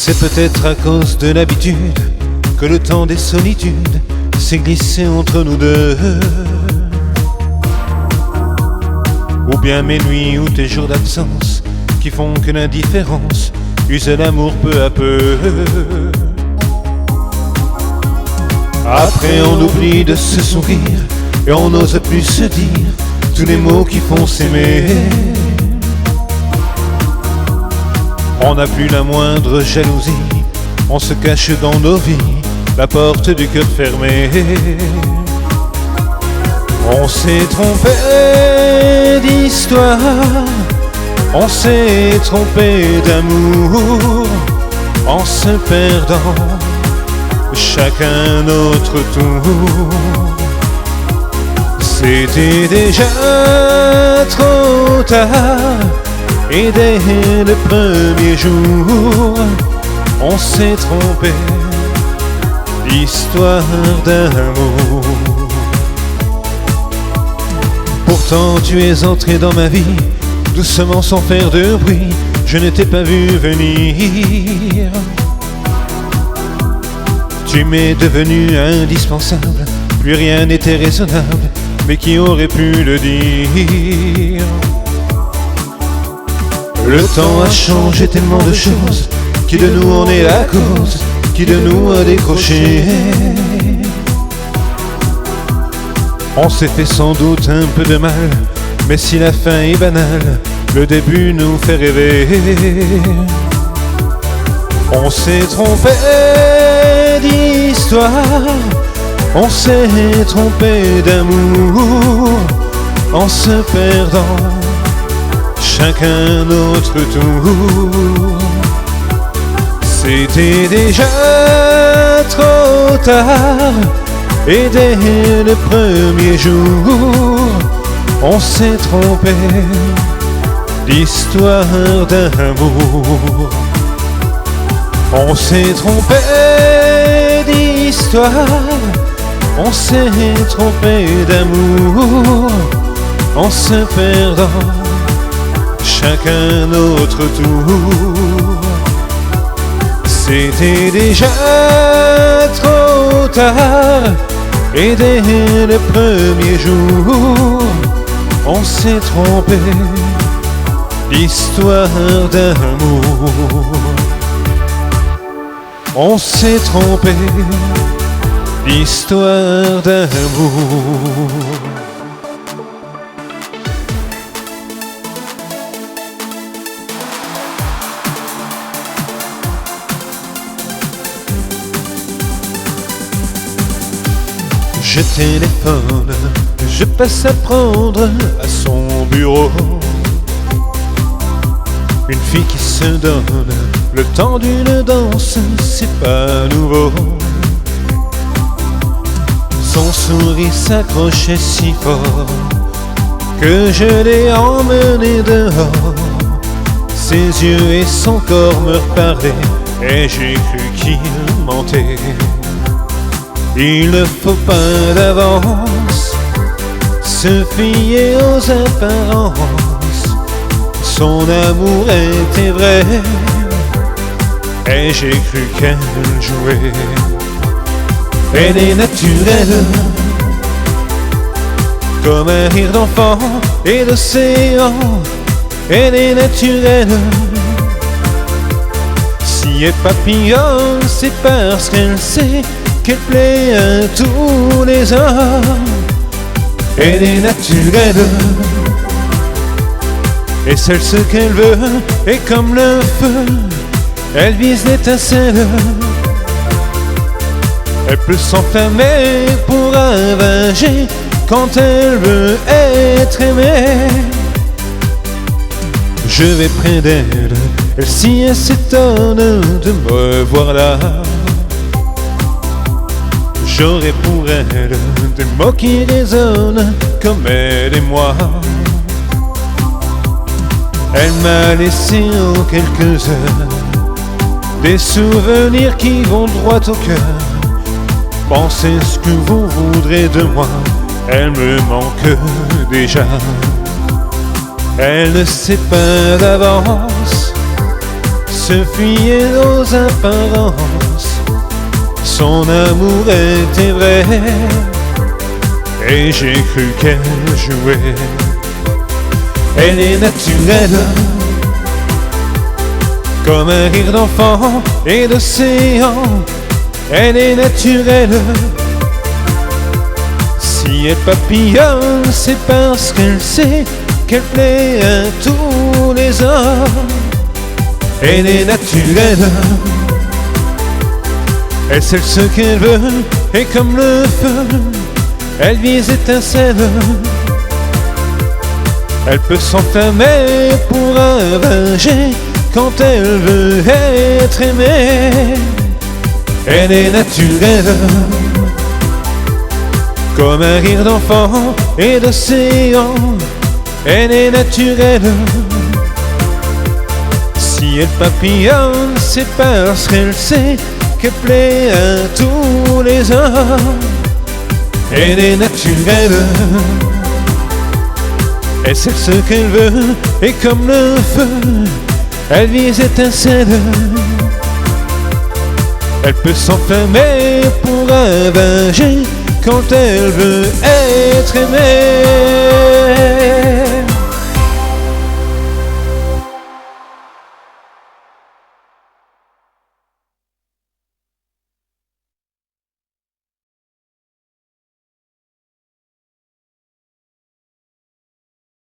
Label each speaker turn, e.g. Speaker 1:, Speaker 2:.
Speaker 1: C'est peut-être à cause de l'habitude que le temps des solitudes s'est glissé entre nous deux. Ou bien mes nuits ou tes jours d'absence qui font que l'indifférence use l'amour peu à peu. Après on oublie de se sourire et on n'ose plus se dire tous les mots qui font s'aimer. On n'a plus la moindre jalousie, on se cache dans nos vies, la porte du cœur fermée. On s'est trompé d'histoire, on s'est trompé d'amour, en se perdant chacun notre tour. C'était déjà trop tard, et dès le premier jour, on s'est trompé d'histoire d'amour. Pourtant tu es entré dans ma vie, doucement sans faire de bruit, je ne t'ai pas vu venir. Tu m'es devenu indispensable, plus rien n'était raisonnable, mais qui aurait pu le dire? Le temps a changé tellement de choses, qui de nous en est la cause, qui de nous a décroché? On s'est fait sans doute un peu de mal, mais si la fin est banale, le début nous fait rêver. On s'est trompé d'histoire, on s'est trompé d'amour, en se perdant chacun notre tour. C'était déjà trop tard, et dès le premier jour, on s'est trompé d'histoire d'amour. On s'est trompé d'histoire, on s'est trompé d'amour, en se perdant chacun notre tour. C'était déjà trop tard, et dès le premier jour, on s'est trompé d'histoire d'amour. On s'est trompé d'histoire d'amour. Je téléphone, je passe à prendre à son bureau. Une fille qui se donne le temps d'une danse, c'est pas nouveau. Son sourire s'accrochait si fort que je l'ai emmené dehors. Ses yeux et son corps me parlaient, et j'ai cru qu'il mentait. Il ne faut pas d'avance se fier aux apparences. Son amour était vrai, et j'ai cru qu'elle jouait. Elle est naturelle, comme un rire d'enfant et d'océan. Elle est naturelle. Si elle papillonne, c'est parce qu'elle sait qu'elle plaît à tous les hommes. Elle est naturelle, et seule ce qu'elle veut est comme le feu, elle vise l'étincelle. Elle peut s'enfermer pour ravager quand elle veut être aimée. Je vais près d'elle, elle s'étonne de me voir là. J'aurai pour elle des mots qui résonnent comme elle et moi. Elle m'a laissé en quelques heures des souvenirs qui vont droit au cœur. Pensez ce que vous voudrez de moi, elle me manque déjà. Elle ne sait pas d'avance se fuyait aux apparences. Son amour était vrai, et j'ai cru qu'elle jouait. Elle est naturelle, comme un rire d'enfant et d'océan. Elle est naturelle. Si elle papillonne, c'est parce qu'elle sait qu'elle plaît à tous les hommes. Elle est naturelle. Elle sait ce qu'elle veut, et comme le feu, elle vise étincelle. Elle peut s'enflammer pour ravager quand elle veut être aimée. Elle est naturelle, comme un rire d'enfant et d'océan. Elle est naturelle. Si elle papillonne, c'est parce qu'elle sait qu'elle plaît à tous les hommes. Elle est naturelle. Elle sait ce qu'elle veut, et comme le feu, elle vise étincelle. Elle peut s'enflammer pour ravager quand elle veut être aimée.